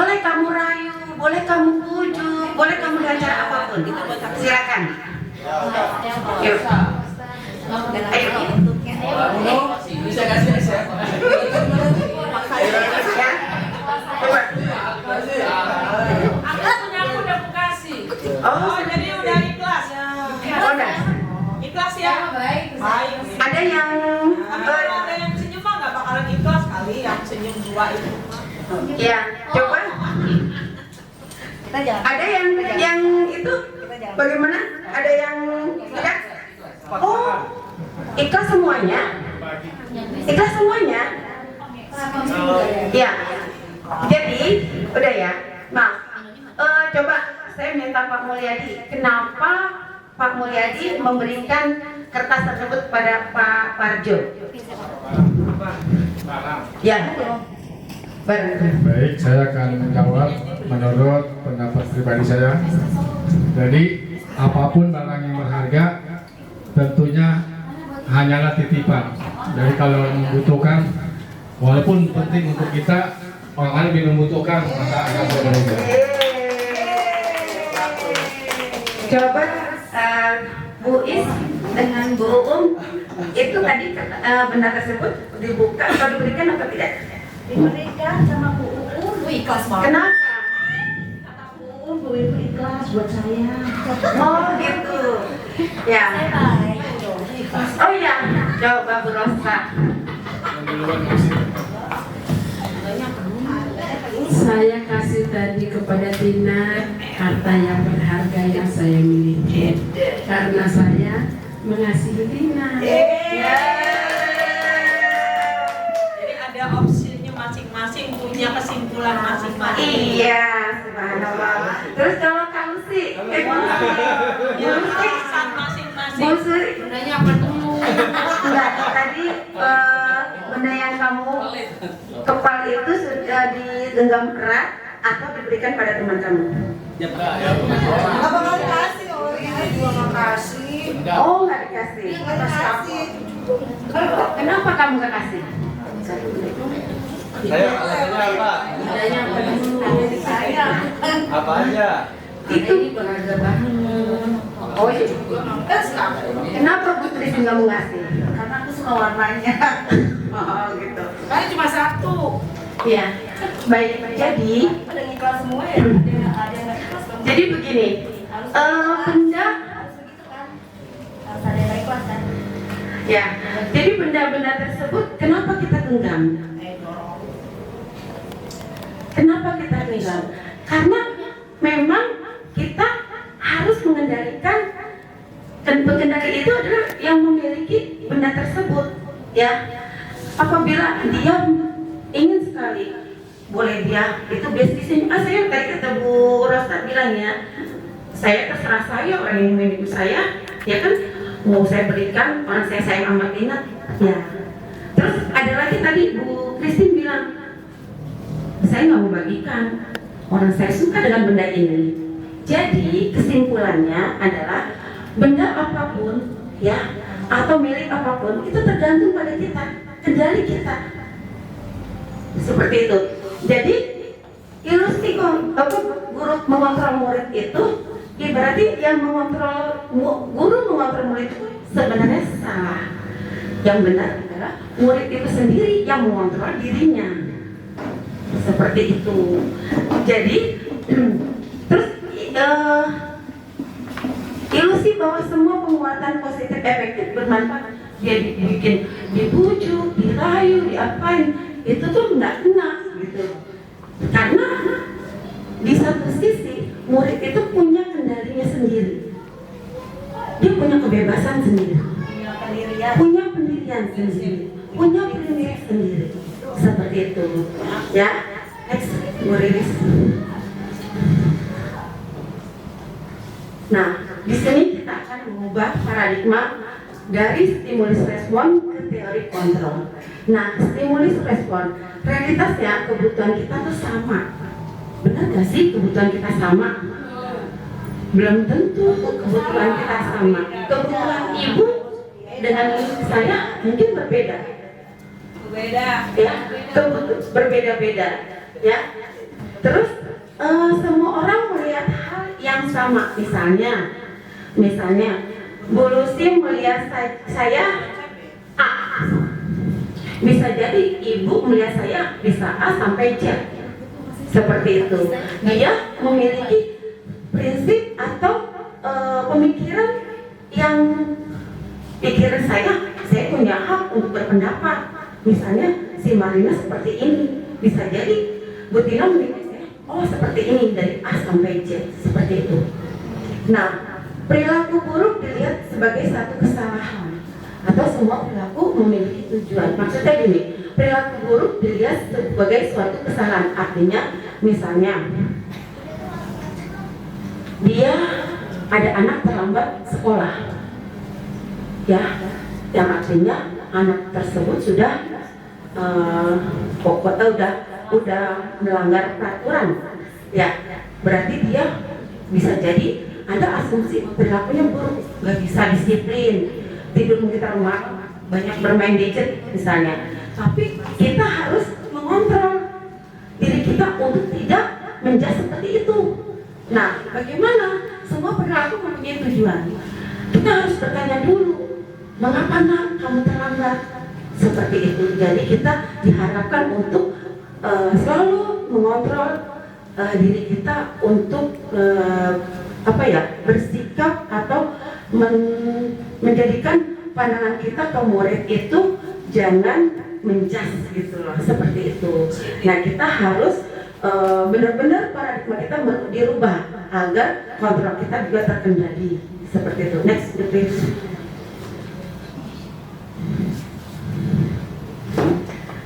boleh kamu rayu, boleh kamu pujuk, boleh kamu dengan cara apapun. Silakan. Yuk. Ayo. Bisa kasih ya? Ya. Coba. Aku udah kasih. Oh, Jadi udah ikhlas ya. udah. Ikhlas ya? Baik. Ada yang Ada yang senyum mah nggak bakalan ikhlas kali, yang senyum dua itu. ya, coba. Ada yang itu bagaimana? Ada yang tidak? Oh, ikhlas semuanya. Ikhlas semuanya. Ya. Jadi, udah ya. Nah, coba saya minta Pak Mulyadi, kenapa Pak Mulyadi memberikan kertas tersebut pada Pak Parjo? Ya. Baik, saya akan menjawab menurut pendapat pribadi saya. Jadi, apapun barang yang berharga tentunya hanyalah titipan. Jadi kalau membutuhkan, walaupun penting untuk kita, orang lain lebih membutuhkan, maka akan berbeda. Coba Bu Is dengan Bu itu tadi benda tersebut dibuka atau diberikan atau tidak? Diberikan sama Bu ikhlas banget. Kenapa? Kata Bu itu ikhlas buat saya. Oh gitu. Ya. Saya baik dong, ikhlas. Oh iya. Coba Bu Rosa. Saya kasih tadi kepada Tina harta yang berharga yang saya miliki karena saya mengasihi Tina. Jadi ada opsinya masing-masing, punya kesimpulan masing-masing. Iya, subhanallah. Terus kalau kamu sih, Ya, kesan masing-masing. Bu Suri, Sebenarnya apa dulu? enggak, tadi benda yang kamu kepal itu sudah digenggam erat atau diberikan pada teman kamu? Apa mau dikasih? Oh ini juga nggak kasih. Oh, nggak dikasih. Nggak kasih. Kenapa kamu nggak kasih? Saya alasannya apa? Sebenarnya apa dulu? Saya. Apa aja? Itu Ini berharga banget. oh iya. Kenapa Putri nggak mau ngasih? Karena aku suka warnanya. Oh gitu. Kan cuma satu. Iya. Baik. Jadi Ada yang ikhlas semua ya? Ada yang nggak ikhlas dong. jadi begini. Benda Harus begitu kan? Harus ada yang nggak ikhlas kan? ya. Jadi benda-benda tersebut kenapa kita genggam? Dorong. Kenapa kita genggam? Karena memang kita harus mengendalikan, dan pengendali itu adalah yang memiliki benda tersebut, ya. Apabila dia ingin sekali, boleh dia itu bisnisnya. Saya tadi kata Bu Rosa bilang ya, saya terserah saya, orang yang menipu saya, ya kan, mau saya berikan, orang saya sayang amat ingat, ya. Terus ada lagi tadi Bu Christine bilang, saya nggak mau bagikan, orang saya suka dengan benda ini. Jadi kesimpulannya adalah benda apapun ya atau milik apapun itu tergantung pada kita, kendali kita. Seperti itu. Jadi ilusi guru mengontrol murid itu berarti yang mengontrol guru mengontrol murid itu sebenarnya salah. Yang benar adalah murid itu sendiri yang mengontrol dirinya. Seperti itu. Jadi terus ilusi bahwa semua penguatan positif efektif bermanfaat, dia dibikin dibujuk, dirayu, diapain, itu tuh enggak kena gitu. Karena di satu sisi murid itu punya kendalinya sendiri, dia punya kebebasan sendiri, punya pendirian sendiri, punya prinsip sendiri. Seperti itu ya. Next, Bu Riris. Nah, di sini kita akan mengubah paradigma dari stimulus respon ke teori kontrol. Nah, stimulus respon, realitasnya kebutuhan kita tuh sama. Benar gak sih kebutuhan kita sama? Belum tentu kebutuhan kita sama. Kebutuhan ibu dengan saya mungkin berbeda. Beda. Ya, berbeda-beda. Ya, terus sama. Misalnya Bu Lucy melihat saya A, bisa jadi ibu melihat saya bisa A sampai Z, seperti itu. Dia memiliki prinsip atau pemikiran yang pikiran saya punya hak untuk berpendapat. Misalnya si Marina seperti ini, bisa jadi Bu Tina menilai saya, oh seperti ini dari A sampai Z, seperti itu. Nah, perilaku buruk dilihat sebagai satu kesalahan atau semua perilaku memiliki tujuan. Maksudnya gini, perilaku buruk dilihat sebagai suatu kesalahan. Artinya, misalnya dia ada anak terlambat sekolah, ya, yang artinya anak tersebut sudah udah melanggar peraturan, ya, berarti dia bisa jadi ada asumsi perilakunya buruk, nggak bisa disiplin, tidur sekitar rumah, banyak bermain gadget misalnya. Tapi kita harus mengontrol diri kita untuk tidak menjadi seperti itu. Nah, bagaimana? Semua perilaku mempunyai tujuan. Kita harus bertanya dulu, mengapa nak kamu terlambat? Seperti itu. Jadi kita diharapkan untuk selalu mengontrol diri kita untuk bersikap atau menjadikan pandangan kita ke murid itu jangan menjas gitu loh, seperti itu. Nah, kita harus benar-benar paradigma kita dirubah agar kontrol kita juga terkendali, seperti itu. Next please.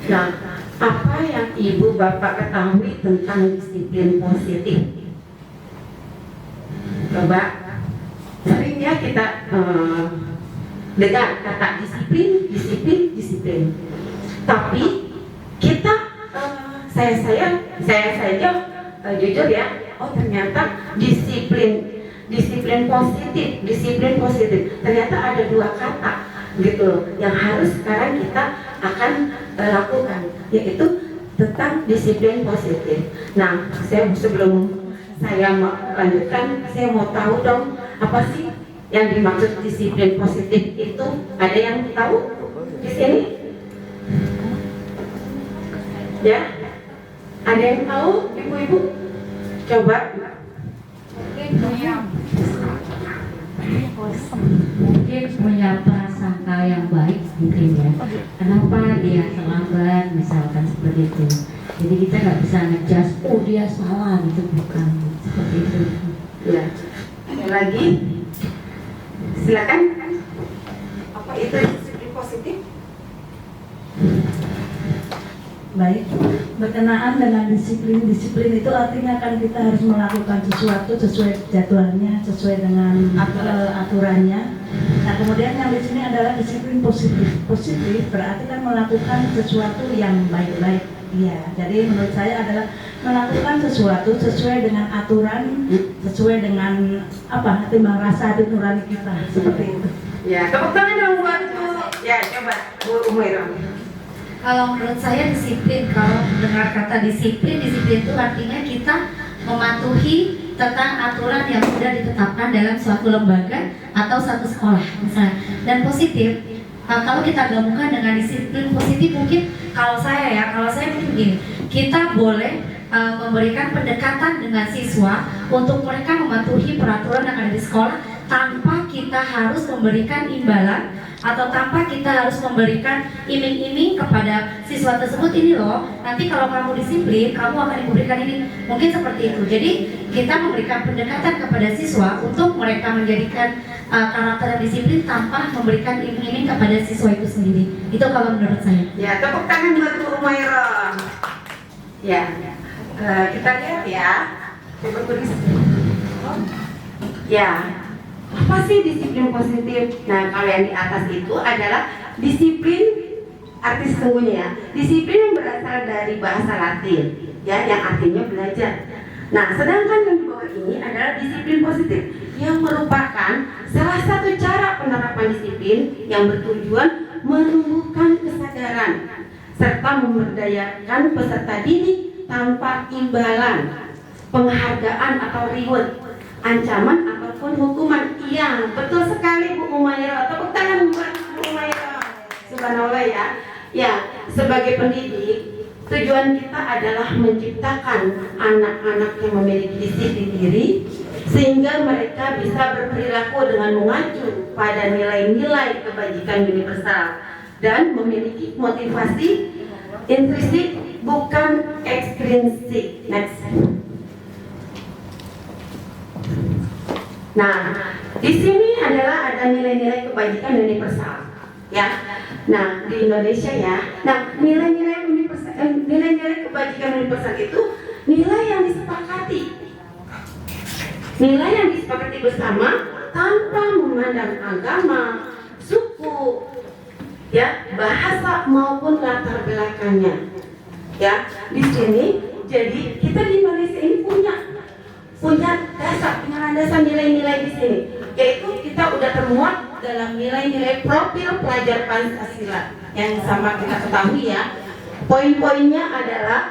Nah, apa yang ibu bapak ketahui tentang disiplin positif? Coba, sering ya kita dengar kata disiplin. Tapi kita, saya jujur ya, oh ternyata disiplin positif. Ternyata ada dua kata gitu yang harus sekarang kita akan lakukan, yaitu tentang disiplin positif. Nah, sebelum saya mau lanjutkan, saya mau tahu dong apa sih yang dimaksud disiplin positif itu? Ada yang tahu di sini? Ya? Ada yang tahu, ibu-ibu? Coba. Mungkin punya prasangka yang baik mungkin ya. Kenapa dia terlambat misalkan seperti itu. Jadi kita nggak bisa ngejudge, oh dia salah gitu, bukan seperti itu. Ya. Ada lagi? Silakan. Apa itu disiplin positif? Baik, berkenaan dengan disiplin itu artinya kan kita harus melakukan sesuatu sesuai jadwalnya, sesuai dengan aturannya. Nah, kemudian yang di sini adalah disiplin positif berarti kan melakukan sesuatu yang baik-baik. Iya, jadi menurut saya adalah melakukan sesuatu sesuai dengan aturan, sesuai dengan timbang rasa hati nurani kita, seperti itu. Ya, tepuk tangan dong buat Bu. Ya, coba Bu Umairah. Kalau menurut saya disiplin, kalau dengar kata disiplin itu artinya kita mematuhi tentang aturan yang sudah ditetapkan dalam suatu lembaga atau satu sekolah misalnya. Dan positif, kalau kita gabungkan dengan disiplin positif, mungkin kalau saya mungkin begini, kita boleh memberikan pendekatan dengan siswa untuk mereka mematuhi peraturan yang ada di sekolah tanpa kita harus memberikan imbalan atau tanpa kita harus memberikan iming-iming kepada siswa tersebut. Ini loh, nanti kalau kamu disiplin, kamu akan diberikan ini. Mungkin seperti itu. Jadi kita memberikan pendekatan kepada siswa untuk mereka menjadikan karakter yang disiplin tanpa memberikan iming-iming kepada siswa itu sendiri. Itu kalau menurut saya. Ya, tepuk tangan buat Bu Umairah. Ya, kita lihat ya. Coba tulis. Ya. Apa sih disiplin positif? Nah, kalau yang di atas itu adalah disiplin arti sesungguhnya ya. Disiplin yang berasal dari bahasa Latin, ya, yang artinya belajar. Nah, sedangkan yang di bawah ini adalah disiplin positif yang merupakan salah satu cara penerapan disiplin yang bertujuan menumbuhkan kesadaran serta memberdayakan peserta didik tanpa imbalan, penghargaan atau reward. ancaman ataupun hukuman. Iya, betul sekali Bu Umairah. Tepuk tangan buat Bu Umairah. Subhanallah ya. Ya, sebagai pendidik, tujuan kita adalah menciptakan anak-anak yang memiliki disiplin diri sehingga mereka bisa berperilaku dengan mengacu pada nilai-nilai kebajikan universal dan memiliki motivasi intrinsik bukan ekstrinsik. Next. Nah, di sini adalah ada nilai-nilai kebajikan universal, ya. Nah, di Indonesia ya. Nah, nilai-nilai universal, nilai-nilai kebajikan universal itu nilai yang disepakati, nilai yang disepakati bersama tanpa memandang agama, suku, ya, bahasa maupun latar belakangnya. Ya, di sini jadi kita di Indonesia ini punya dasar nilai-nilai di sini, yaitu kita udah termuat dalam nilai-nilai profil pelajar Pancasila yang sama kita ketahui ya. Poin-poinnya adalah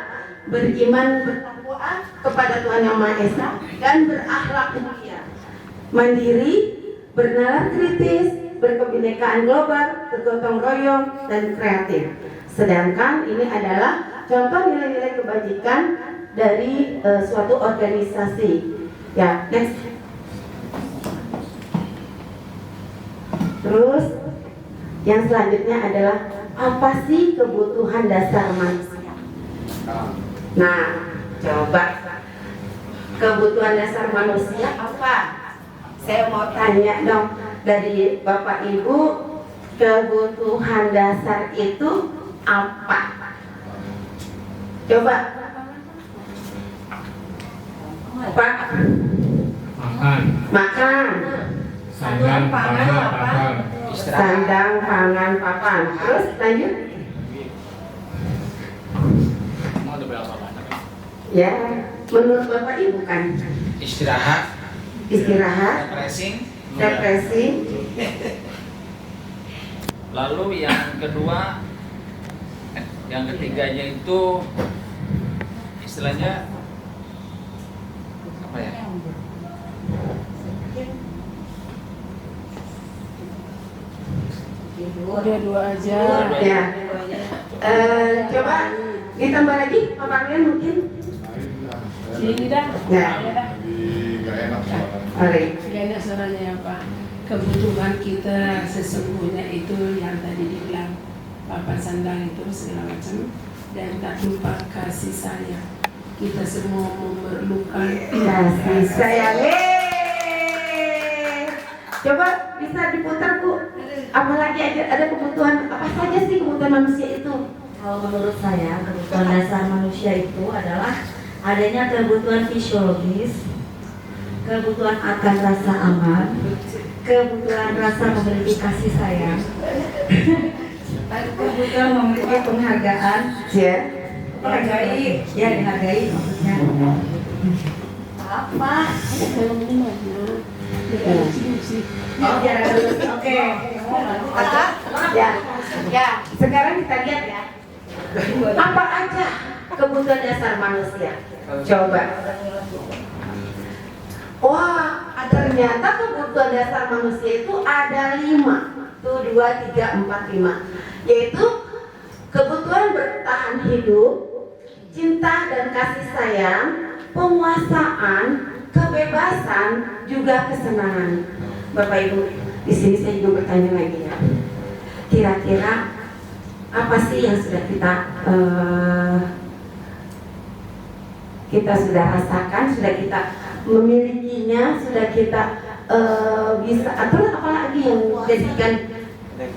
beriman bertakwa kepada Tuhan Yang Maha Esa dan berakhlak mulia, mandiri, bernalar kritis, berkebinekaan global, bergotong royong dan kreatif. Sedangkan ini adalah contoh nilai-nilai kebajikan dari suatu organisasi. Ya, next. Terus yang selanjutnya adalah apa sih kebutuhan dasar manusia? Nah, coba kebutuhan dasar manusia apa? Saya mau tanya dong dari Bapak Ibu, kebutuhan dasar itu apa? Coba. Pak. Makan. Sandang, pangan, papan. Sandang, pangan, papan. Terus lanjut. Mau ada berapa banyak? Ya, menurut Bapak Ibu kan? Istirahat, Refreshing. lalu yang kedua, yang ketiganya itu istilahnya apa ya? Udah dua aja. Ya. Coba ditambah lagi, Pak Parlian mungkin. Ini dah. Ya. Gak enak suara. Mari. Gak ada suaranya ya Pak. Kebutuhan kita sesungguhnya itu yang tadi dibilang papan sandang itu segala macam, dan tak lupa kasih sayang. Kita semua memerlukan Kasih sayang. Coba bisa diputar Bu. Apalagi ada kebutuhan apa saja sih kebutuhan manusia itu? Kalau menurut saya, kebutuhan dasar manusia itu adalah adanya kebutuhan fisiologis, kebutuhan akan rasa aman, kebutuhan rasa memiliki kasih sayang, kebutuhan memiliki penghargaan, Ya. dihargai, ya dihargai maksudnya. Apa? Biar lulus. Oke. Ya. Ya. Sekarang kita lihat ya. Apa aja kebutuhan dasar manusia? Coba. Wah, ternyata kebutuhan dasar manusia itu ada 5. Tuh 2, 3, 4, 5. Yaitu kebutuhan bertahan hidup, cinta dan kasih sayang, penguasaan, kebebasan, juga kesenangan. Bapak Ibu, di sini saya juga bertanya lagi ya. Kira-kira apa sih yang sudah kita sudah rasakan, sudah kita memilikinya, sudah kita bisa, atau apalagi yang jadikan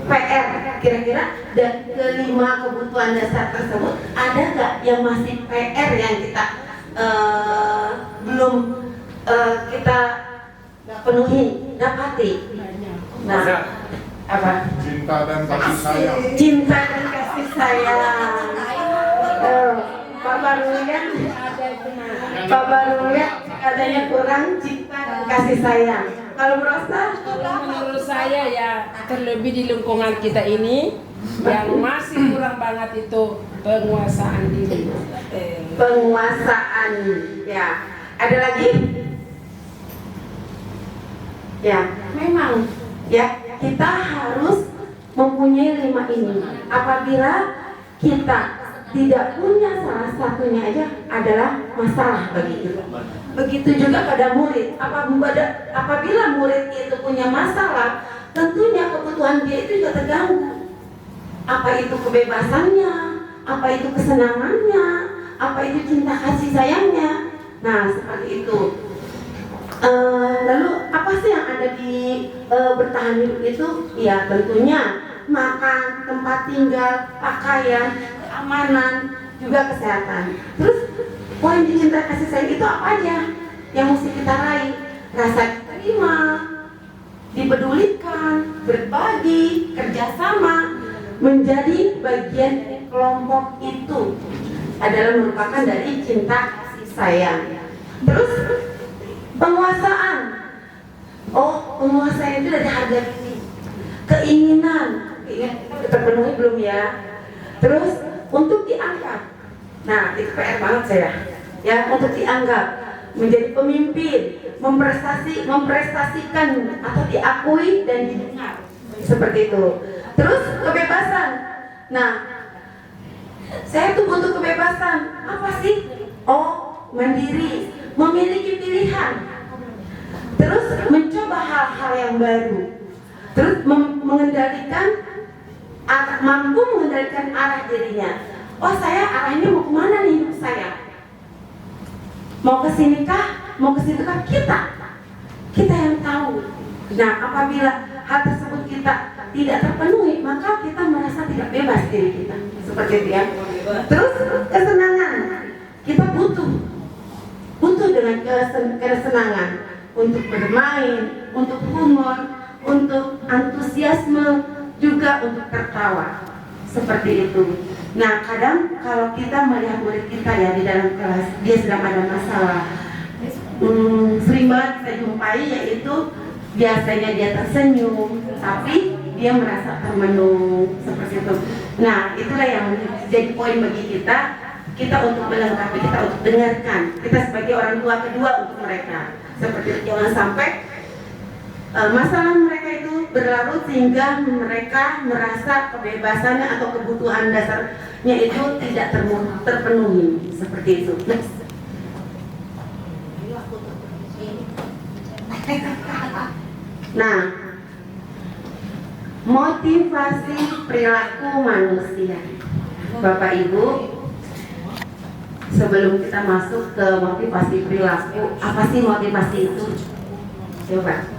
PR kira-kira, dan kelima kebutuhan dasar tersebut ada nggak yang masih PR yang kita belum kita penuhi, dapati? Nah, apa? Cinta dan kasih sayang. Cinta dan kasih sayang. Pak Barulian katanya kurang cinta dan kasih sayang. Kalau merasa? Menurut saya ya, terlebih di lingkungan kita ini yang masih kurang banget itu penguasaan diri. Penguasaan, ya. Ada lagi? Ya, memang ya kita harus mempunyai 5 ini. Apabila kita tidak punya salah satunya aja adalah masalah bagi kita. Begitu juga pada murid. Apabila murid itu punya masalah, tentunya kebutuhan dia itu juga terganggu. Apa itu kebebasannya, apa itu kesenangannya, apa itu cinta kasih sayangnya. Nah, seperti itu. Lalu apa sih yang ada di bertahan hidup itu? Ya tentunya makan, tempat tinggal, pakaian, keamanan, juga kesehatan. Terus poin di cinta kasih sayang itu apa aja yang mesti kita raih? Rasa diterima, dipedulikan, berbagi, kerjasama, menjadi bagian kelompok itu adalah merupakan dari cinta kasih sayang. Terus penguasaan. Oh, penguasaan itu dari harga diri. Keinginan terpenuhi belum ya? Terus untuk dianggap. Nah, itu PR banget saya. Ya, untuk dianggap menjadi pemimpin, memprestasikan atau diakui dan didengar. Seperti itu. Terus kebebasan. Nah, saya tuh butuh kebebasan. Apa sih? Oh, mandiri, memiliki pilihan. Terus mencoba hal-hal yang baru. Terus mampu mengendalikan arah dirinya. Oh, saya arahnya mau kemana nih hidup saya? Mau ke sini kah? Mau ke situ kah? Kita yang tahu. Nah, apabila hal tersebut kita tidak terpenuhi, maka kita merasa tidak bebas diri kita. Seperti itu ya. Terus kesenangan. Kita butuh dengan kesenangan untuk bermain, untuk humor, untuk antusiasme, juga untuk tertawa. Seperti itu. Nah, kadang kalau kita melihat murid kita ya di dalam kelas, dia sedang ada masalah, sering banget kita jumpai, yaitu biasanya dia tersenyum, tapi dia merasa termenung, seperti itu. Nah, itulah yang jadi poin bagi kita untuk melengkapi, kita untuk dengarkan, kita sebagai orang tua kedua untuk mereka. Seperti itu, jangan sampai masalah mereka itu berlarut sehingga mereka merasa kebebasannya atau kebutuhan dasarnya itu tidak terpenuhi. Seperti itu. Next. Nah, motivasi perilaku manusia. Bapak Ibu, sebelum kita masuk ke motivasi perilaku, apa sih motivasi itu? Coba.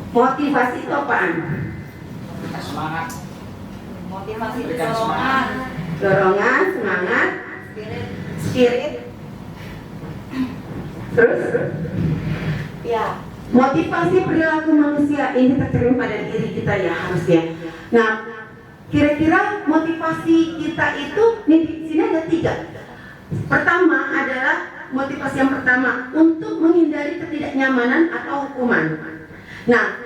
Motivasi itu apaan? Semangat. Motivasi itu Berikan Dorongan, semangat, spirit. Terus? Ya. Motivasi perilaku manusia ini tercermin pada diri kita ya harusnya. Nah, kira-kira motivasi kita itu di sini ada 3. Pertama adalah motivasi yang pertama untuk menghindari ketidaknyamanan atau hukuman. Nah,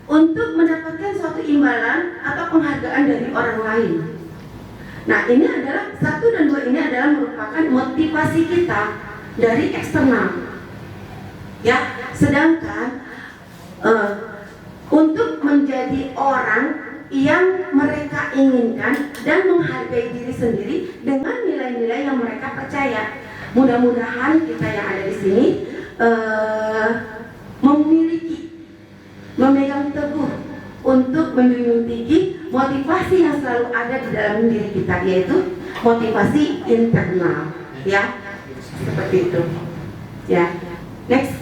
untuk mendapatkan suatu imbalan atau penghargaan dari orang lain. Nah, ini adalah 1 dan 2 ini adalah merupakan motivasi kita dari eksternal. Ya, sedangkan untuk menjadi orang yang mereka inginkan dan menghargai diri sendiri dengan nilai-nilai yang mereka percaya. Mudah-mudahan kita yang ada di sini memegang teguh untuk menjunjung tinggi motivasi yang selalu ada di dalam diri kita, yaitu motivasi internal, ya, seperti itu, ya. Next.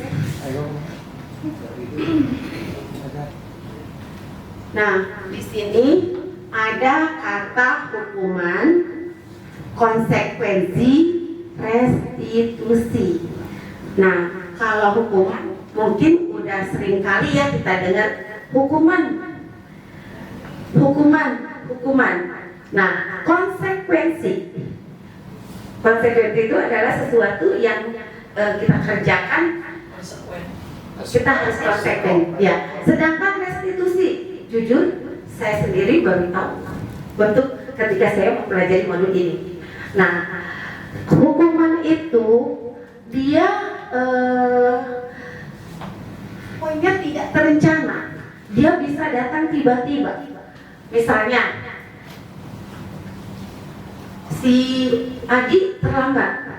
Nah, di sini ada kata hukuman, konsekuensi, restitusi. Nah, kalau hukuman mungkin udah sering kali ya kita dengar hukuman. Nah, konsekuensi itu adalah sesuatu yang kita kerjakan, kita harus konsekuen. Ya. Sedangkan restitusi, jujur saya sendiri baru tahu bentuk ketika saya mempelajari modul ini. Nah, hukuman itu dia poinnya datang tiba-tiba. Misalnya, si Adi terlambat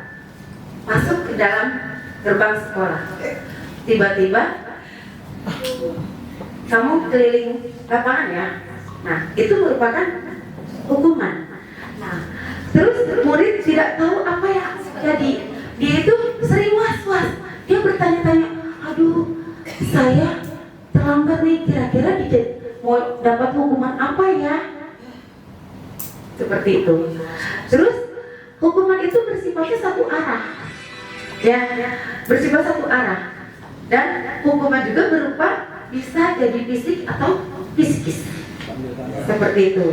masuk ke dalam gerbang sekolah. Tiba-tiba kamu keliling lapangan ya. Nah, itu merupakan hukuman. Nah, terus murid tidak tahu apa yang jadi. Dia itu sering was-was. Dia bertanya-tanya, aduh, saya terlambat nih, kira-kira mau dapat hukuman apa ya? Seperti itu. Terus hukuman itu bersifatnya satu arah, ya, bersifat satu arah. Dan hukuman juga berupa bisa jadi fisik atau psikis, seperti itu.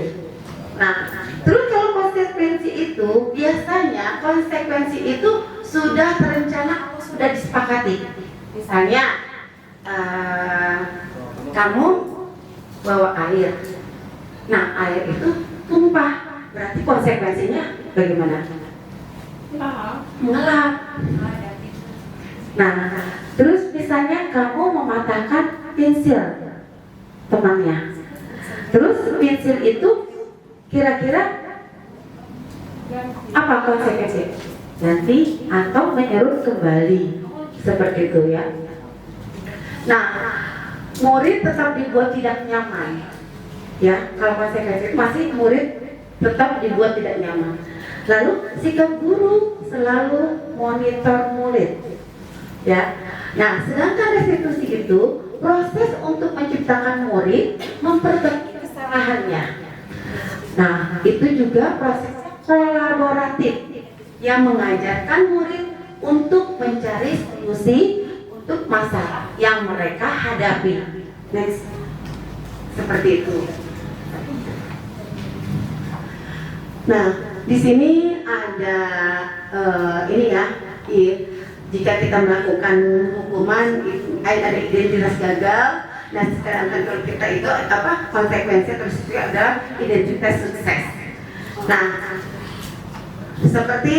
Nah, terus kalau konsekuensi itu biasanya konsekuensi itu sudah terencana atau sudah disepakati. Misalnya kamu bawa air, nah air itu tumpah, berarti konsekuensinya bagaimana? Mengelap. Nah, terus misalnya kamu mematahkan pensil temannya, terus pensil itu kira-kira apa konsekuensi? Nanti atau menyerut kembali, seperti itu ya. Nah, murid tetap dibuat tidak nyaman, ya. Kalau konsekuensi masih murid tetap dibuat tidak nyaman. Lalu sikap guru selalu monitor murid, ya. Nah, sedangkan restitusi itu proses untuk menciptakan murid memperbaiki kesalahannya. Nah, itu juga proses kolaboratif yang mengajarkan murid untuk mencari solusi untuk masalah yang mereka hadapi. Next, seperti itu. Nah, di sini ada ini ya. Jika kita melakukan hukuman, ada identitas gagal. Nah, sedangkan kalau kita itu apa konsekuensi terus itu adalah identitas sukses. Nah, seperti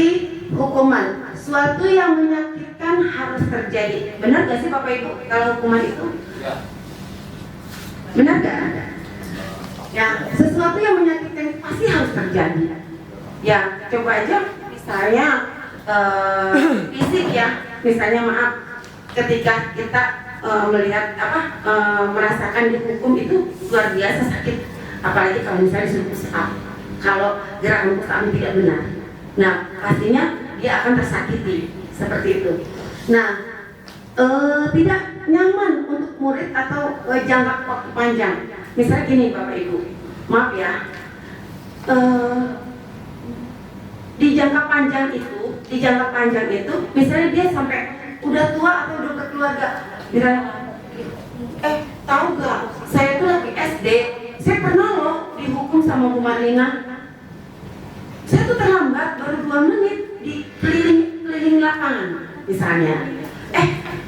hukuman, suatu yang menyakitkan harus terjadi. Benar gak sih Bapak Ibu kalau hukuman itu? Benar gak? Ya, sesuatu yang menyakitkan pasti harus terjadi. Ya, coba aja misalnya fisik ya, misalnya maaf, ketika kita melihat merasakan dihukum itu luar biasa sakit, apalagi kalau misalnya disuruh push up. Kalau gerakan push up tidak benar, nah pastinya dia akan tersakiti, seperti itu. Nah, tidak nyaman untuk murid atau jangka waktu panjang. Misalnya gini Bapak Ibu, maaf ya, di jangka panjang itu, misalnya dia sampai udah tua atau udah berkeluarga, tahu gak, saya tuh lagi SD, saya pernah loh dihukum sama Bu Marlina. Saya tuh terlambat baru 2 menit di keliling lapangan, misalnya.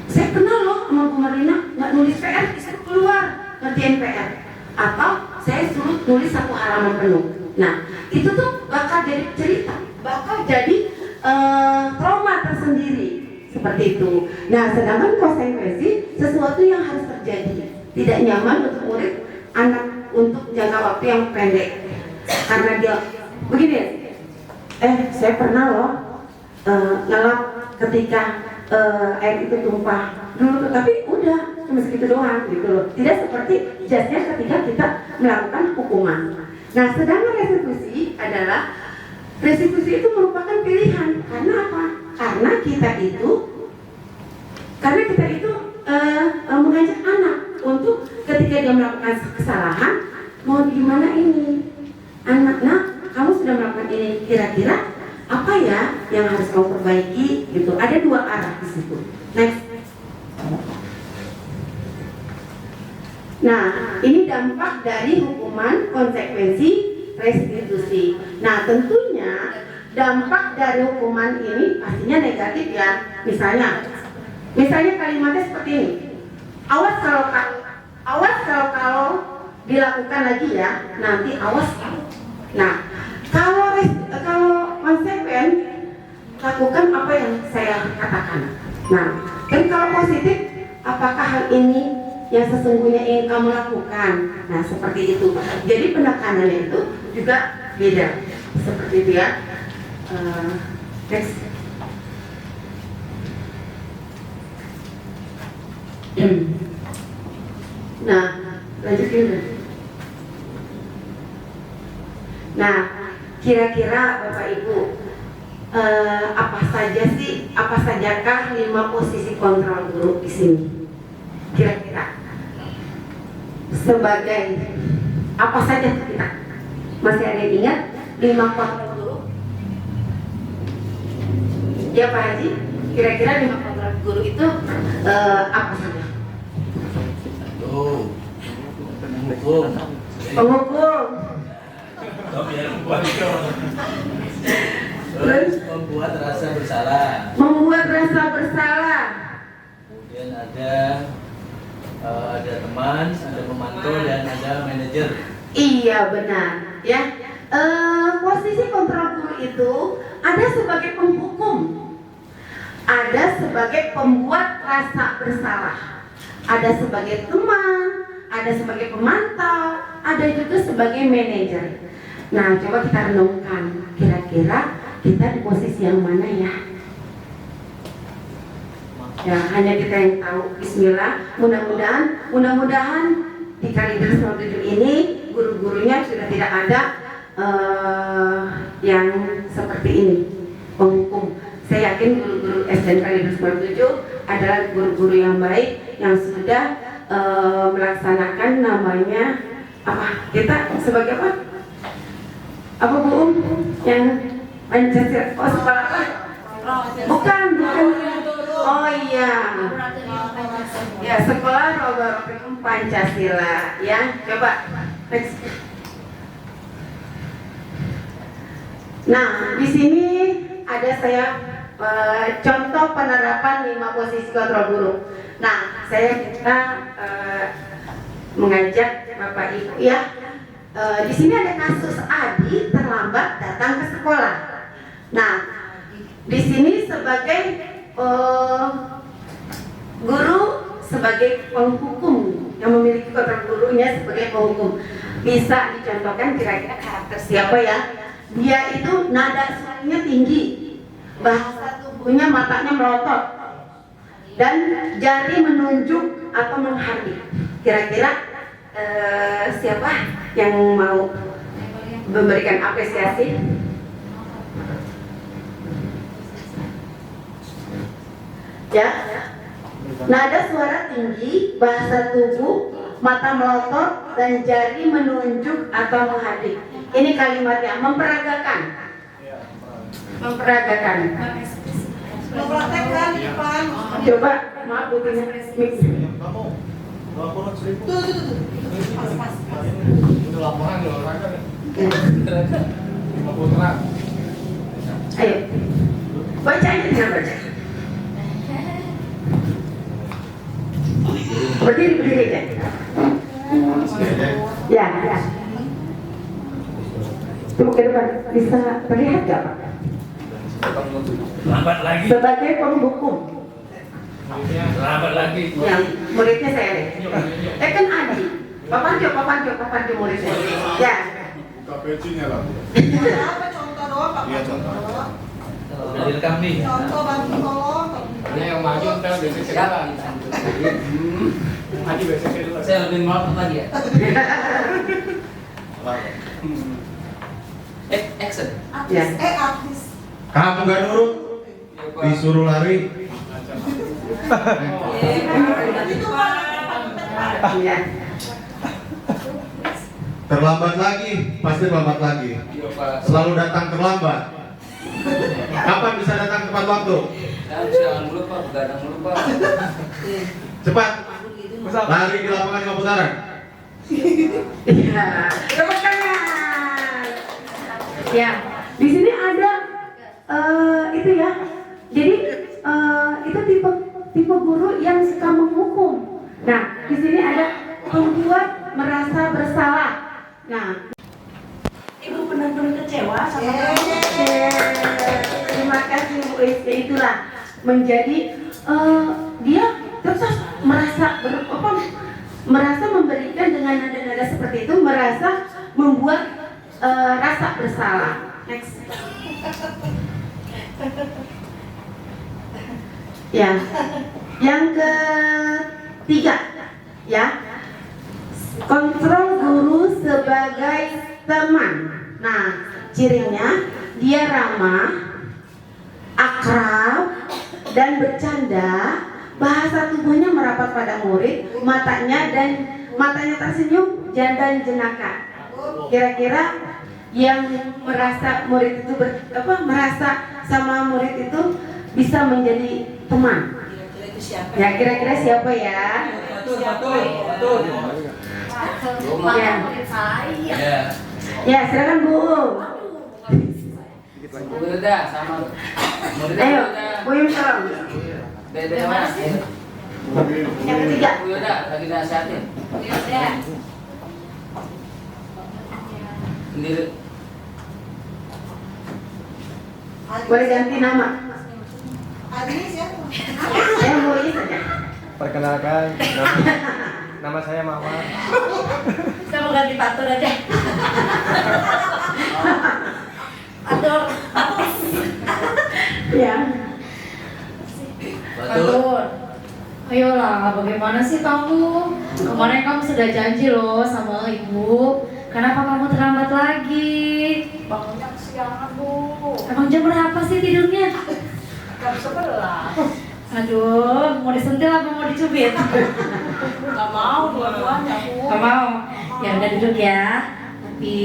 Saya pernah loh sama Bu Marlina nggak nulis PR, disuruh keluar ngerjain PR, atau saya suruh nulis 1 halaman penuh. Nah, itu tuh bakal jadi cerita, bakal jadi trauma tersendiri, seperti itu. Nah, sedangkan konsekuensi sesuatu yang harus terjadi, tidak nyaman untuk murid anak untuk jangka waktu yang pendek, karena dia begini. Saya pernah loh ngelap ketika air itu tumpah dulu, tapi udah cuma segitu doang gitu loh. Tidak seperti jasnya ketika kita melakukan hukuman. Nah, sedangkan restitusi itu merupakan pilihan. Karena apa? Karena kita itu mengajak anak untuk ketika dia melakukan kesalahan, mau gimana ini? Anak, kamu sudah melakukan ini, kira-kira apa ya yang harus kamu perbaiki gitu. Ada 2 arah di situ. Next. Nah, ini dampak dari hukuman konsekuensi restitusi. Nah, tentunya dampak dari hukuman ini pastinya negatif ya. Misalnya kalimatnya seperti ini. Awas kalau dilakukan lagi ya, nanti awas. Nah, kalau konsekuen, lakukan apa yang saya katakan. Nah, dan kalau positif, apakah hal ini yang sesungguhnya ingin kamu lakukan. Nah, seperti itu. Jadi penekanannya itu juga beda. Seperti itu ya. Next. Nah, lanjutin. Nah, kira-kira Bapak Ibu, apa sajakah 5 posisi kontrol guru di sini? Kira-kira sebagai apa saja kita? Masih ada yang ingat 5 kontrol guru? Ya Pak Haji, kira-kira 5 kontrol guru itu apa saja? Penghukum. Terus membuat rasa bersalah. Membuat rasa bersalah. Kemudian ada teman, ada pemantau, dan ada manajer. Iya benar. Ya, posisi kontrol guru itu ada sebagai penghukum, ada sebagai pembuat rasa bersalah, ada sebagai teman, ada sebagai pemantau, ada juga sebagai manajer. Nah, coba kita renungkan, kira-kira kita di posisi yang mana ya? Ya, hanya kita yang tahu. Bismillah, mudah-mudahan di Kalideres 07 ini guru-gurunya sudah tidak ada yang seperti ini, penghukum. Saya yakin guru-guru SDN Kalideres 07 adalah guru-guru yang baik yang sudah melaksanakan namanya apa? Kita sebagai apa? Apa Bu yang Pancasila? Oh, sekolah apa? Bukan. Oh iya. Ya, sekolah Robaropeum Pancasila. Ya, coba next. Nah, di sini ada saya contoh penerapan 5 posisi kontrol guru. Nah, kita mengajak Bapak Ibu ya. Di sini ada kasus Adi terlambat datang ke sekolah. Nah, di sini sebagai guru, sebagai penghukum yang memiliki kontrol gurunya sebagai penghukum, bisa dicontohkan kira-kira karakter siapa ya? Dia itu nada suaranya tinggi, bahasa tubuhnya matanya melotot, dan jari menunjuk atau menghardik. Kira-kira siapa yang mau memberikan apresiasi? Ya, nada suara tinggi, bahasa tubuh, mata melotot, dan jari menunjuk atau menghardik. Ini kalimatnya memperagakan. Memperagakan. Mempraktekkan, Pak. Coba, maaf butuhnya mix. Tuh. Pas. Itu laporan di olahraga nih. 50 terang. Ayo, baca aja, tinggal baca. Berdiri aja. Ya. Coba ke depan, bisa terlihat gak Pak? Lambat lagi. Sebagai penghukum. Lambat lagi. Yang muridnya saya deh. Kan Adi. Papan Jo muridnya. Ya. Buka pecinya lah. Apa contoh doang, Pak? Iya, contoh. Udah direkam nih. Contoh bantu tolong. Ini yang maju ntar BCC dulu. Maju BCC dulu. Saya lebih maaf lagi ya. Action. Ya. Artis. Kamu gak nurut, disuruh lari. Itu Pak. Iya. Terlambat lagi, pasti terlambat lagi. Selalu datang terlambat. Kapan bisa datang tepat waktu? Jangan dulu Pak, begadang dulu Pak. Cepat, lari di lapangan 5 putaran. Iya. Tepuk tangan. Ya. Di sini ada itu ya. Jadi itu tipe guru yang suka menghukum. Nah, di sini ada membuat merasa bersalah. Nah, Ibu benar-benar kecewa sama terima kasih Bu Rizky. Itulah menjadi dia terus merasa merasa memberikan dengan nada-nada seperti itu, merasa membuat rasa bersalah. Next. Ya, yang ketiga, ya, kontrol guru sebagai teman. Nah, cirinya dia ramah, akrab, dan bercanda. Bahasa tubuhnya merapat pada murid, matanya tersenyum dan jenaka. Kira-kira yang merasa murid itu merasa sama murid itu bisa menjadi teman. Kira-kira itu siapa? Ya, kira-kira siapa ya? Betul. Ya. Ya. Ya, silakan Bu. Udah sama. Ayo, Bu Yum tolong. Beda mana? Yang ketiga. Udah, lagi nasihatin. Sendiri. Boleh ganti nama. Adi siapa? Saya mau ini saja. Perkenalkan, nama saya Mawar. Kita mau ganti patur aja. Patur. Ya. Patur. Ayolah, bagaimana sih kamu? Kemarin kamu sudah janji loh sama ibu. Kenapa kamu terlambat lagi? Bangunnya kesiangan, Bu. Emang jam berapa sih tidurnya? Jam 11. Aduh, mau disentil apa mau dicubit? Gak mau dua-duanya, Bu. Gak mau? Ya udah duduk ya. Tapi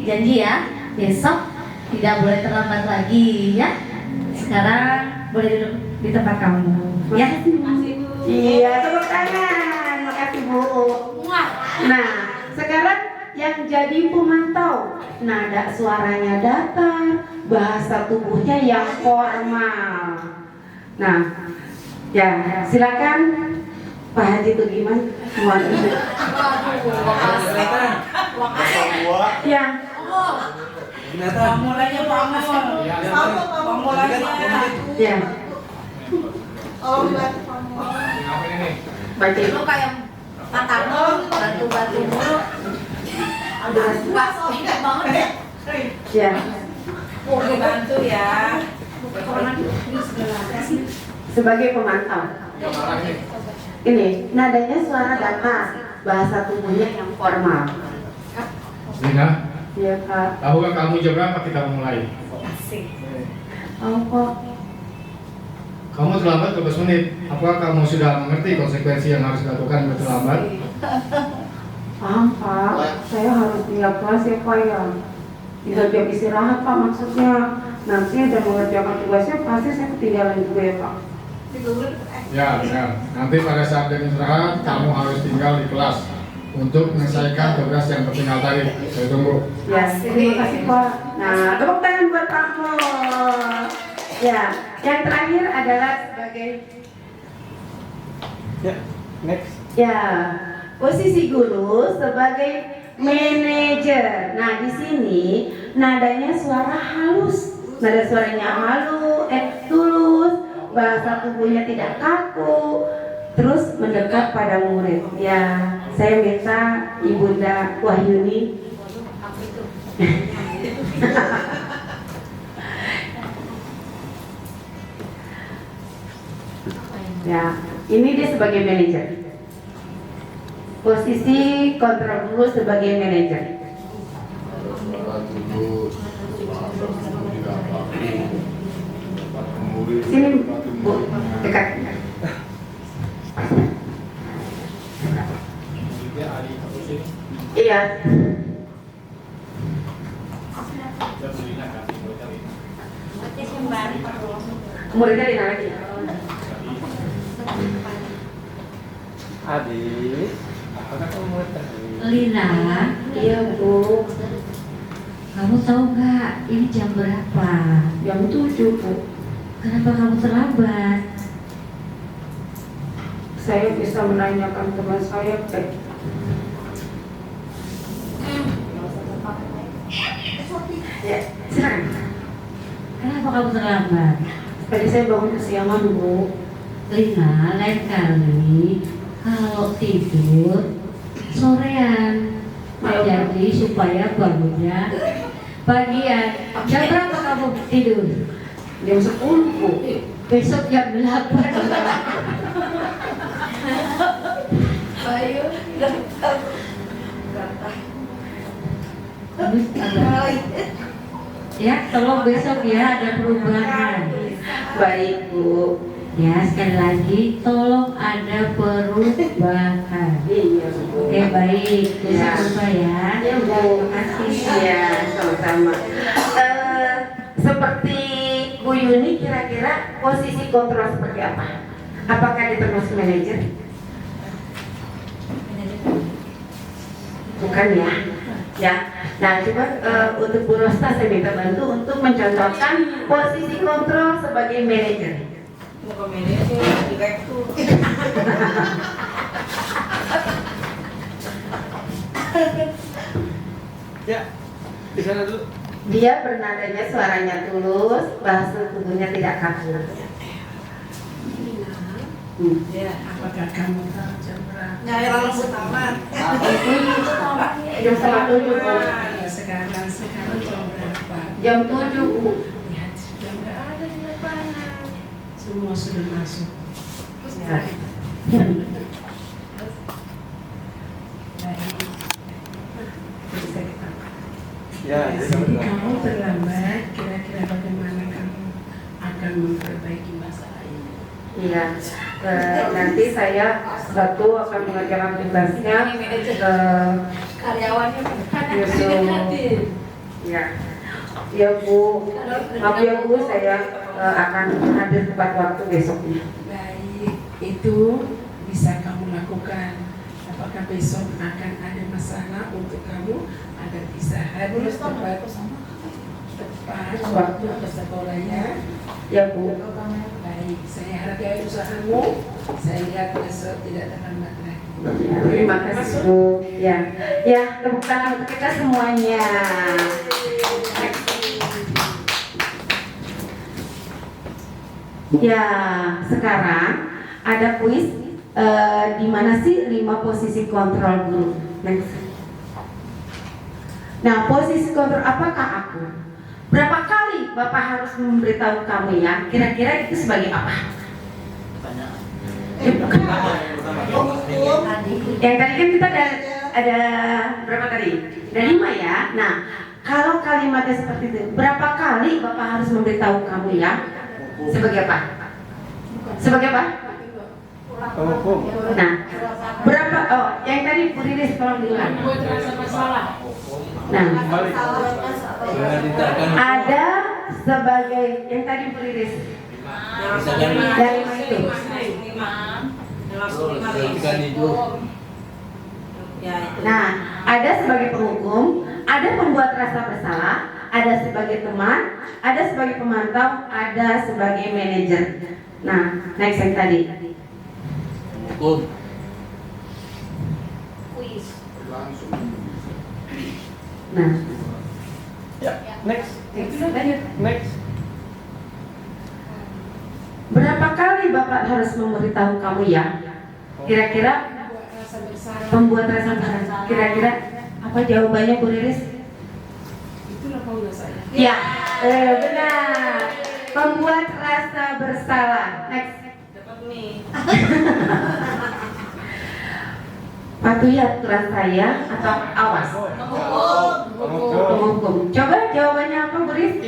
janji ya, besok tidak boleh terlambat lagi ya. Sekarang boleh duduk di tempat kamu ya. Iya, tepuk tangan. Makasih Bu. Nah, sekarang yang jadi pemantau, nada suaranya datar, bahasa tubuhnya yang formal. Nah, ya silakan Pak Haji Tugiman. Ya. Pamulanya pamul. Pamulanya. Ya. Oh, dibantu kamu. Baca. Lu kayak Tatarno, batu-batu mulu. Aduh, ingat banget deh. Ya. Dibantu ya. Sebagai pemantau. Ini nadanya suara datar, bahasa tubuhnya yang formal. Lina, Iya Kak. tahukah kamu jam berapa kita mulai? Oh kok. Kamu terlambat 12 menit. Apakah kamu sudah mengerti konsekuensi yang harus dilakukan bila terlambat? Paham Pak, saya harus tinggal kelas ya Pak ya. Tinggal jam istirahat Pak maksudnya. Nanti ada mengerjakan tugasnya pasti saya ketinggalan juga ya Pak. Ya, benar. Nanti pada saat jam istirahat, kamu harus tinggal di kelas untuk menyelesaikan tugas yang tertinggal tadi. Saya tunggu. Ya, terima kasih Pak. Nah, tepuk tangan buat Pak Mo. Ya, yang terakhir adalah sebagai Ya, next. ya posisi guru sebagai manajer. Nah, di sini nadanya suara halus, nada suaranya tulus, bahasa tubuhnya tidak kaku, terus mendekat pada murid. Ya, saya minta Ibunda Wahyuni. Ya, ini dia sebagai manajer. Posisi kontrol guru sebagai manajer. Sini Bu, dekat. Iya. Muridnya di mana lagi? Adik, apakah kamu mau tahu? Lina, Iya Bu. kamu tahu nggak ini jam berapa? Jam 7 Bu. Kenapa kamu terlambat? Saya bisa menanyakan teman saya Ya, silakan. Kenapa kamu terlambat? Tadi saya bangun kesiangan Bu. Lina, lain kali kalau tidur sorean. Jadi supaya bangunnya bagian. Jam berapa kamu tidur? Jam 10 Bu. Besok jam 8. Ayo. Ya, tolong besok ya ada perubahan. Baik Bu. Ya, sekali lagi tolong ada perubahan. Iya Bu. Oke, baik. Besok lupa ya. Ya Bu. Terima kasih. Iya, sama-sama. Seperti Bu Yuni, kira-kira posisi kontrol seperti apa? Apakah dia termasuk manajer? Bukan ya? Ya. Nah, coba untuk Bu Rosta saya minta bantu untuk mencontohkan posisi kontrol sebagai manajer. Muka manajer, direktur. Ya, di sana dulu. Dia bernadanya suaranya tulus, bahasa tubuhnya tidak kaku. Ya, apakah kamu tahu jam berapa? Nyari rambut taman. Jam 7 Bu. Sekarang jam berapa? Jam 7 Bu. Lihat, sudah nggak ada di lapangan. Semua sudah masuk. Ya. Baik. Bisa kita. Ya, Jadi kamu terlambat, kira-kira bagaimana kamu akan memperbaiki masalah ini? Iya. Nanti saya satu akan mengerjakan tugasnya ke Karyawannya Yusuf. Ya. Ya Bu. Maaf ya Bu, saya akan hadir tepat waktu besoknya. Baik, itu bisa kamu lakukan. Apakah besok akan ada masalah untuk kamu agar bisa hadir tepat waktu ke sekolah ya? Ya Bu. Baik, saya hargai usahamu. Saya lihat besok tidak terlambat lagi. Ya, terima kasih Bu. Ya, ya tepuk tangan untuk kita semuanya. Ya, sekarang ada kuis di mana sih 5 posisi kontrol guru. Next. Nah, posisi kontrol apakah aku? Berapa kali Bapak harus memberitahu kamu ya? Kira-kira itu sebagai apa? Yang tadi kan kita ada berapa tadi? Ada 5 ya. Nah, kalau kalimatnya seperti itu, berapa kali Bapak harus memberitahu kamu ya? Sebagai apa? Sebagai apa? Penghukum. Nah, berapa? Oh, yang tadi Bu Riris tolong diulang. Nah, ada sebagai yang tadi Bu Riris. Yang 5 itu. Nah, ada sebagai penghukum, ada pembuat rasa bersalah, ada sebagai teman, ada sebagai pemantau, ada sebagai manajer. Nah, next yang tadi. Hukum. Nah, Ya, next. lanjut. Next. Berapa kali Bapak harus memberitahu kamu ya? Kira-kira pembuat rasa bersalah. Kira-kira apa jawabannya Bu Riris? Itulah kalau saya. Ya, benar. Pembuat rasa bersalah. Next. Dapat nih. Patuhi aturan saya atau awas? Penghukum. Coba jawabannya apa Bu Riris?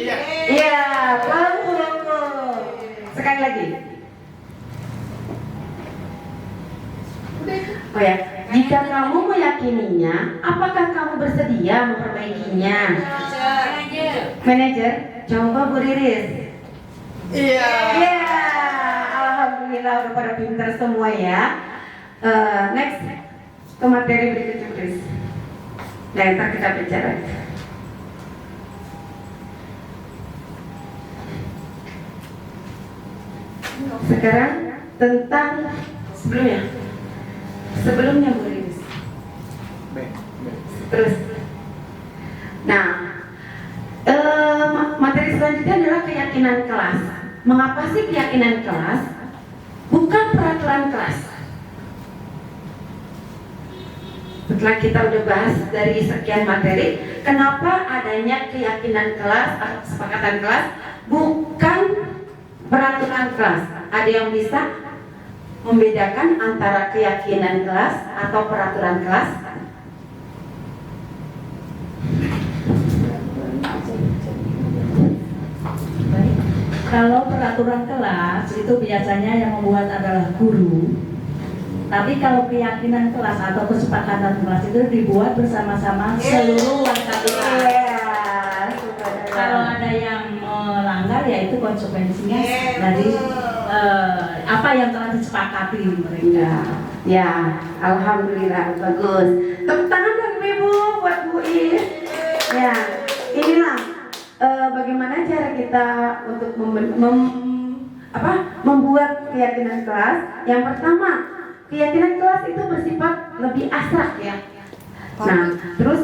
Iya, penghukum. Sekali lagi. Oh ya, jika kamu meyakininya, apakah kamu bersedia memperbaikinya? Manajer, coba Bu Riris. Iya. Iya, alhamdulillah udah pada pintar semua ya. Next ke materi berikutnya, please. Nah, ntar kita bicara. Sekarang tentang sebelumnya Bu Riris. Terus, nah, materi selanjutnya adalah keyakinan kelas. Mengapa sih keyakinan kelas? Bukan peraturan kelas. setelah kita udah bahas dari sekian materi, kenapa adanya keyakinan kelas atau kesepakatan kelas bukan peraturan kelas? Ada yang bisa membedakan antara keyakinan kelas atau peraturan kelas? Kalau peraturan kelas itu biasanya yang membuat adalah guru. Tapi kalau keyakinan kelas atau kesepakatan kelas itu dibuat bersama-sama seluruh warga kelas. Kalau ada yang melanggar ya itu konsekuensinya dari apa yang telah disepakati mereka. Ya, alhamdulillah, bagus. Tepuk tangan dong Ibu buat Bu Is. Ya, inilah bagaimana cara kita untuk membuat keyakinan kelas. Yang pertama, keyakinan kelas itu bersifat lebih abstrak ya. Nah, terus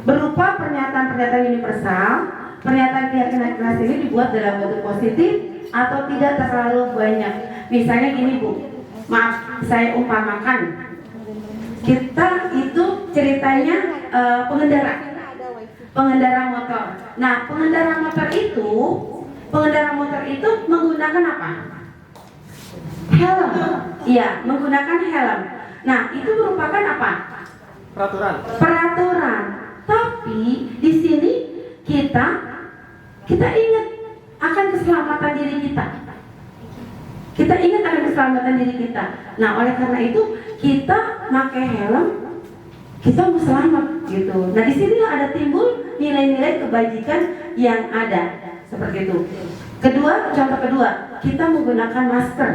berupa pernyataan-pernyataan universal. Pernyataan keyakinan kelas ini dibuat dalam bentuk positif atau tidak terlalu banyak. Misalnya gini Bu, maaf saya umpamakan, kita itu ceritanya pengendara motor. Nah, pengendara motor itu menggunakan apa? Helm. Iya, menggunakan helm. Nah, itu merupakan apa? Peraturan. Tapi di sini kita ingat akan keselamatan diri kita. Kita ingat akan keselamatan diri kita. Nah, oleh karena itu kita pakai helm, kita mau selamat gitu. Nah, di sini ada timbul nilai-nilai kebajikan yang ada seperti itu. Contoh kedua, kita menggunakan masker.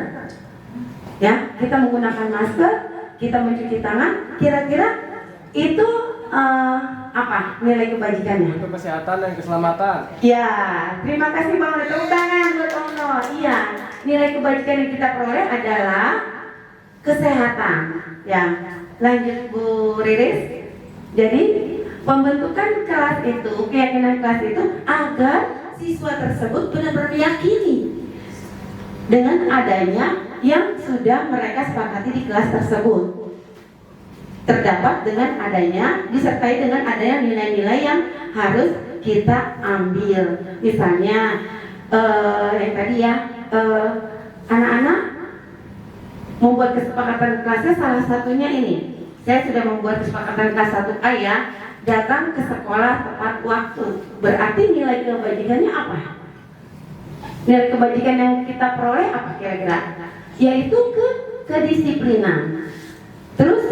Ya, kita menggunakan masker, kita mencuci tangan. Kira-kira itu apa nilai kebajikannya? Untuk kesehatan dan keselamatan. Ya, terima kasih Bang. Tepuk tangan buat Om No. Iya, nilai kebajikan yang kita peroleh adalah kesehatan. Ya, lanjut Bu Riris. Jadi pembentukan kelas itu, keyakinan kelas itu agar siswa tersebut benar-benar meyakini dengan adanya yang sudah mereka sepakati di kelas tersebut. Terdapat dengan adanya, disertai dengan adanya nilai-nilai yang harus kita ambil. Misalnya yang tadi ya, anak-anak membuat kesepakatan kelasnya salah satunya ini. Saya sudah membuat kesepakatan kelas 1A ya, datang ke sekolah tepat waktu. Berarti nilai kebajikannya apa? Nilai kebajikan yang kita peroleh apa kira-kira? Yaitu kedisiplinan. Terus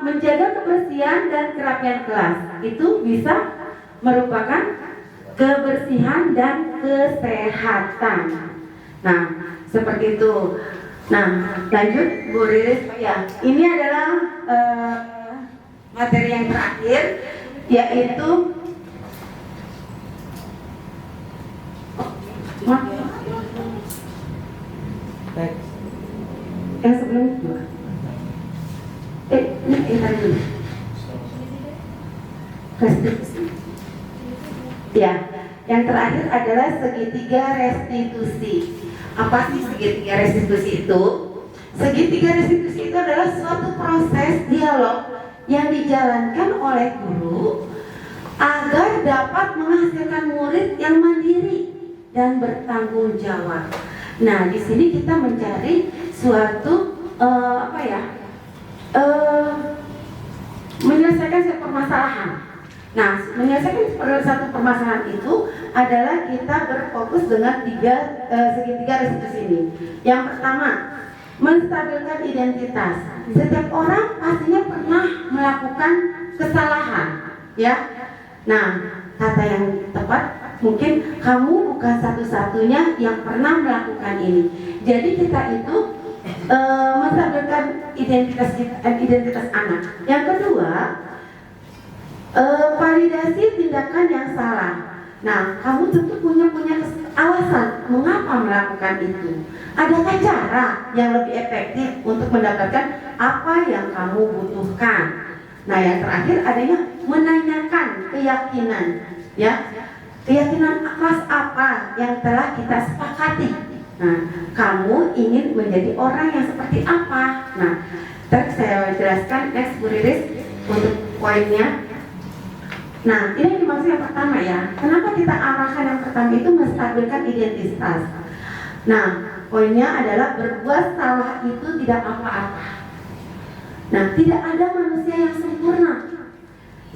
menjaga kebersihan dan kerapian kelas itu bisa merupakan kebersihan dan kesehatan. Nah, seperti itu. Nah, lanjut Bu Riris ya. Ini adalah materi yang terakhir, yaitu yang sebelum itu. Tadi dulu. Restitusi. Ya, yang terakhir adalah segitiga restitusi. Apa sih segitiga restitusi itu? Segitiga restitusi itu adalah suatu proses dialog yang dijalankan oleh guru agar dapat menghasilkan murid yang mandiri dan bertanggung jawab. Nah, di sini kita mencari suatu menyelesaikan satu permasalahan. Nah, menyelesaikan satu permasalahan itu adalah kita berfokus dengan segitiga restitusi ini. Yang pertama, menstabilkan identitas. Setiap orang pastinya pernah melakukan kesalahan, ya. Nah, kata yang tepat mungkin kamu bukan satu-satunya yang pernah melakukan ini. Jadi kita itu menstabilkan identitas anak. Yang kedua, validasi tindakan yang salah. Nah, kamu tentu punya alasan mengapa melakukan itu. Adakah cara yang lebih efektif untuk mendapatkan apa yang kamu butuhkan? Nah, yang terakhir adanya menanyakan keyakinan, ya. Keyakinan kelas apa yang telah kita sepakati. Nah, kamu ingin menjadi orang yang seperti apa? Nah, Ntar saya jelaskan next Bu Riris untuk poinnya. Nah, ini yang dimaksud yang pertama ya. Kenapa kita arahkan yang pertama itu menstabilkan identitas? Nah, poinnya adalah berbuat salah itu tidak apa-apa. Nah, tidak ada manusia yang sempurna.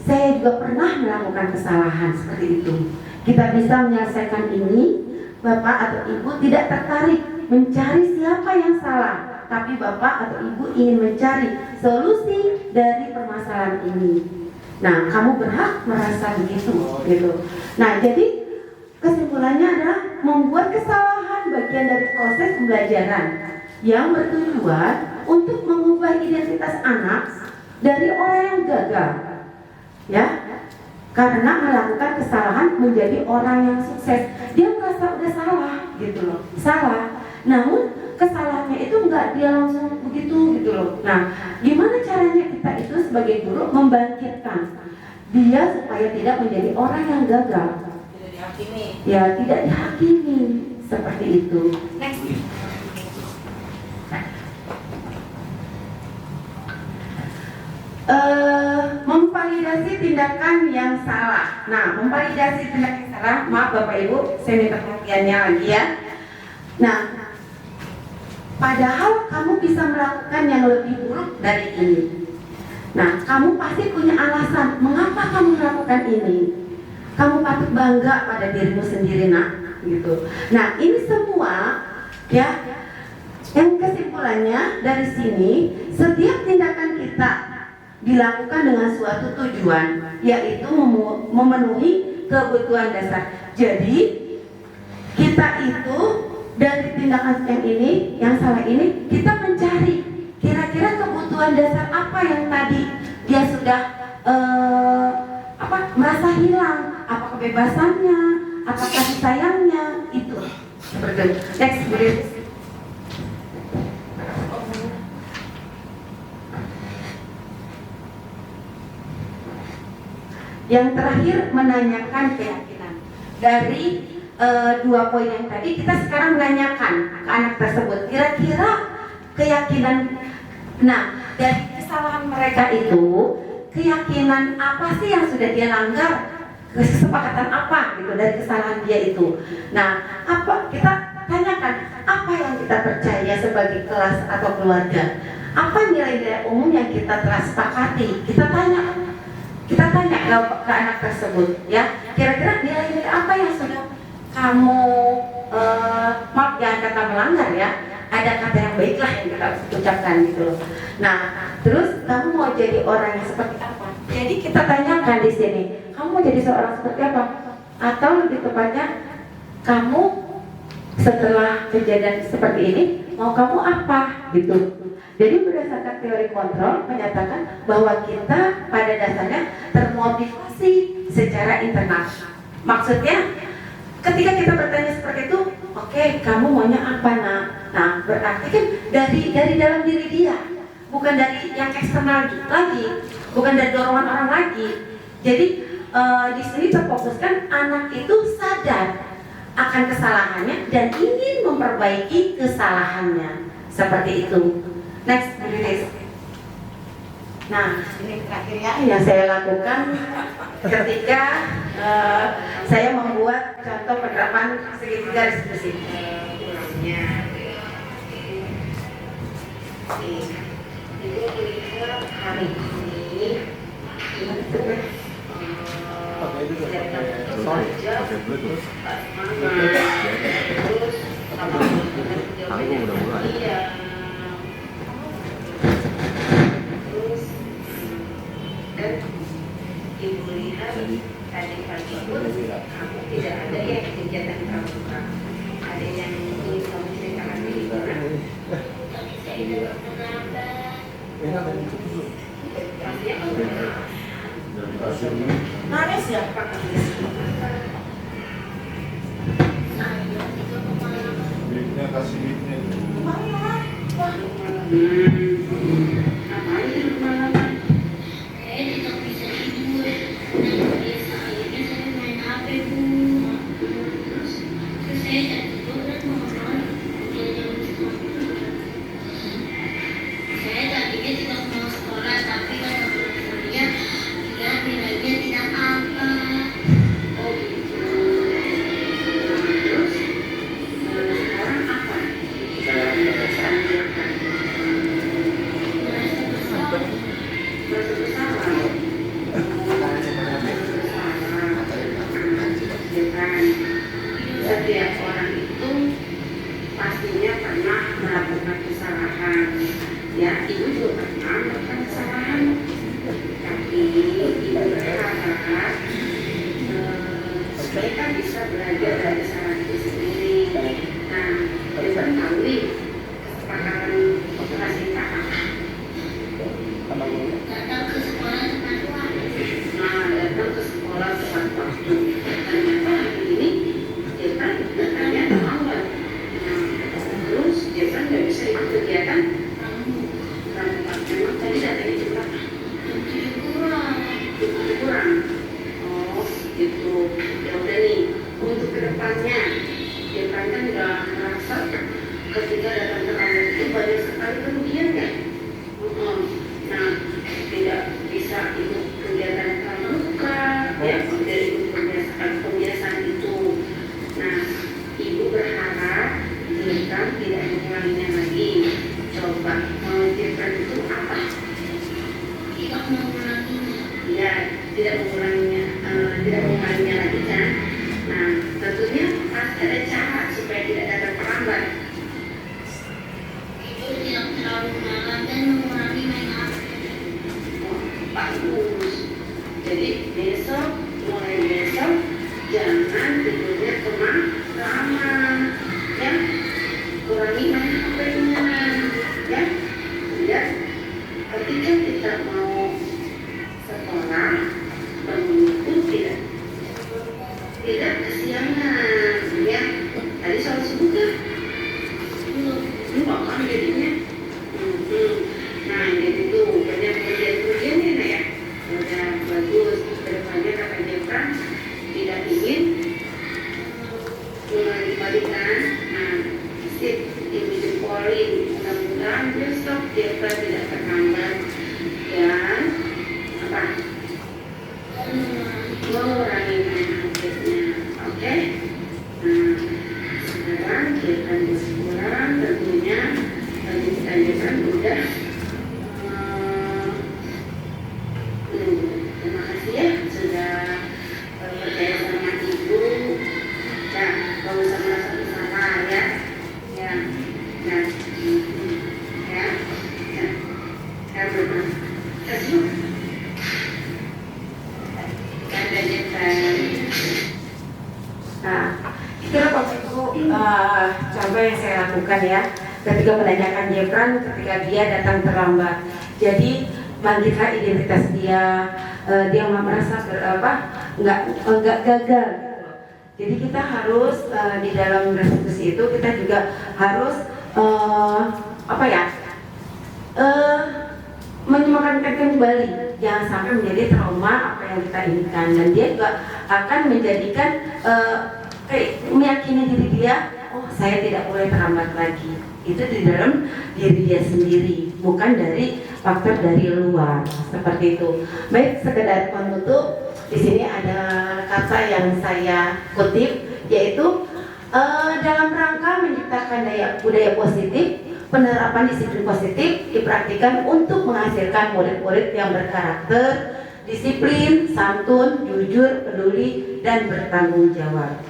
Saya juga pernah melakukan kesalahan seperti itu. Kita bisa menyelesaikan ini, Bapak atau Ibu tidak tertarik mencari siapa yang salah, tapi Bapak atau Ibu ingin mencari solusi dari permasalahan ini. Nah, kamu berhak merasa begitu, gitu. Nah, jadi kesimpulannya adalah membuat kesalahan bagian dari proses pembelajaran yang bertujuan untuk mengubah identitas anak dari orang yang gagal, ya, karena melakukan kesalahan menjadi orang yang sukses. Dia merasa udah salah, gitu loh, salah. Namun kesalahannya itu enggak dia langsung begitu, gitu loh. Nah, gimana caranya kita itu sebagai guru membangkitkan dia supaya tidak menjadi orang yang gagal? Tidak dihakimi. Ya, tidak dihakimi seperti itu. Next. Memvalidasi tindakan yang salah. Nah, memvalidasi tindakan yang salah, maaf Bapak Ibu, saya minta perhatiannya lagi ya. Nah, padahal kamu bisa melakukan yang lebih buruk dari ini. Nah, kamu pasti punya alasan mengapa kamu melakukan ini. Kamu patut bangga pada dirimu sendiri, nak, gitu. Nah, ini semua ya, yang kesimpulannya dari sini, setiap tindakan kita dilakukan dengan suatu tujuan, yaitu memenuhi kebutuhan dasar. Jadi kita itu dari tindakan yang ini, yang salah ini, kita mencari kira-kira kebutuhan dasar apa yang tadi dia sudah merasa hilang, apa kebebasannya, apa kasih sayangnya, itu. Seperti itu. Next, please. Yang terakhir, menanyakan keyakinan. Dari dua poin yang tadi, kita sekarang menanyakan ke anak tersebut kira-kira keyakinan. Nah, dari kesalahan mereka itu, keyakinan apa sih yang sudah dia langgar, kesepakatan apa gitu dari kesalahan dia itu. Nah, apa kita tanyakan, apa yang kita percaya sebagai kelas atau keluarga, apa nilai-nilai umum yang kita telah sepakati. Kita tanya ke anak tersebut, ya, kira-kira nilai-nilai apa yang sudah kamu maaf jangan kata melanggar ya, ada kata yang baiklah yang kita ucapkan gitu loh. Nah, terus kamu mau jadi orang yang seperti apa? Jadi kita tanyakan di sini, kamu mau jadi seorang seperti apa? Atau lebih tepatnya, kamu setelah kejadian seperti ini mau kamu apa gitu. Jadi berdasarkan teori kontrol menyatakan bahwa kita pada dasarnya termotivasi secara internal. Maksudnya ketika kita bertanya seperti itu, oke, kamu maunya apa, nak? Nah, berarti kan dari dalam diri dia, bukan dari yang eksternal lagi, bukan dari dorongan orang lagi. Jadi di sini terfokuskan anak itu sadar akan kesalahannya dan ingin memperbaiki kesalahannya, seperti itu. Next, please. Nah, ini terakhir ya yang saya lakukan ketika saya membuat contoh penerapan segitiga diskusi. Itu lihat hari ini dan ibu lihat tadi pagi pun kamu tidak ada ya kegiatan pramuka. Ada yang ingin kamu ceritakan di liburan? Nangis ya? Duitnya kasih duitnya. Saya tadinya dia tidak mau sekolah, tapi kalau kuliah dia nilainya tidak apa. Oh gitu. Terus sekarang apa? Merasa bersalah. Setiap orang itu pastinya pernah melakukan kesalahan. Ya, ibu juga pernah melakukan kesalahan. Tapi ibu berharap mereka bisa belajar dari kesalahan itu sendiri. Nah, kita tahu kesepakatan kasih kakak. Datang ke sekolah tepat waktu. Nah, datang ke sekolah tepat waktu. Ternyata hari ini Jepang datangnya terlambat. Terus Jepang nggak bisa ikut kegiatan memang tadi datangnya juga kurang. Oh gitu. Ya udah nih, untuk kedepannya Jepang kan udah merasa ketika datang terlambat itu banyak sekali kerugiannya. Nah, tidak bisa ikut kegiatan pramuka, ya tidak ikut kebiasaan itu. Nah, ibu berharap Jepang tidak mengulanginya lagi. Coba Jepang itu apa? Tidak mengulanginya. Ya, tidak mengulanginya lagi kan? Nah, tentunya pasti ada cara supaya tidak datang terlambat. Ibu tidak terlalu malam dan mengurangi main HP. Oh, bagus. Jadi mulai besok jangan tidurnya kemalaman, ya. Kurangi main HP-nya, ya. Ya. Ketika kita mau sekolah, bangun itu tidak kesiangan, ya. Tadi soal subuh kan? Lupa kan jadinya. Nah, jadi itu banyak kemudian ya. Udah bagus. Kedepannya kata Jepang tidak ingin dibalikan. Nah, sip, ibu jempolin. Mudah-mudahan besok Jepang tidak terlambat dan apa? Mengurangi main HP-nya, oke? Nah, sekarang Jepang di sekolah tentunya kita Jepang udah. Terima kasih ya sudah percaya sama ibu. Nah, kalau usah merasa bersalah ya. Ya. Nah, ya. Karena kasih. Ada Jepang. Nah, itulah Bapak Ibu contoh yang saya lakukan ya ketika menanyakan Jepang ketika dia datang terlambat. Jadi bangkitkan identitas dia nggak merasa nggak gagal. Jadi kita harus di dalam restitusi itu kita juga harus menyemangatkan kembali, jangan sampai menjadi trauma apa yang kita inginkan, dan dia juga akan menjadikan meyakini diri dia, oh saya tidak boleh terlambat lagi. Itu di dalam diri dia sendiri, bukan dari faktor dari luar seperti itu. Baik, sekedar penutup, di sini ada kata yang saya kutip, yaitu dalam rangka menciptakan budaya positif, penerapan disiplin positif dipraktikkan untuk menghasilkan murid-murid yang berkarakter, disiplin, santun, jujur, peduli, dan bertanggung jawab.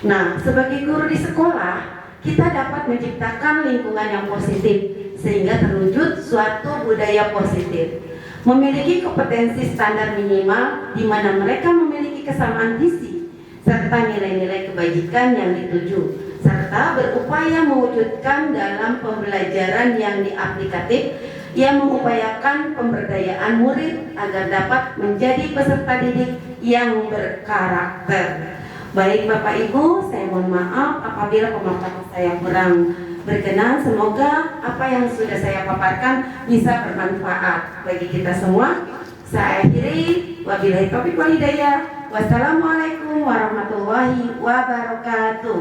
Nah, sebagai guru di sekolah, kita dapat menciptakan lingkungan yang positif sehingga terwujud suatu budaya positif. Memiliki kompetensi standar minimal di mana mereka memiliki kesamaan visi serta nilai-nilai kebajikan yang dituju, serta berupaya mewujudkan dalam pembelajaran yang diaplikatif yang mengupayakan pemberdayaan murid agar dapat menjadi peserta didik yang berkarakter. Baik Bapak Ibu, saya mohon maaf apabila pemaparan saya kurang berkenan. Semoga apa yang sudah saya paparkan bisa bermanfaat bagi kita semua. Saya akhiri, wabillahi taufiq wal hidayah. Wassalamualaikum warahmatullahi wabarakatuh.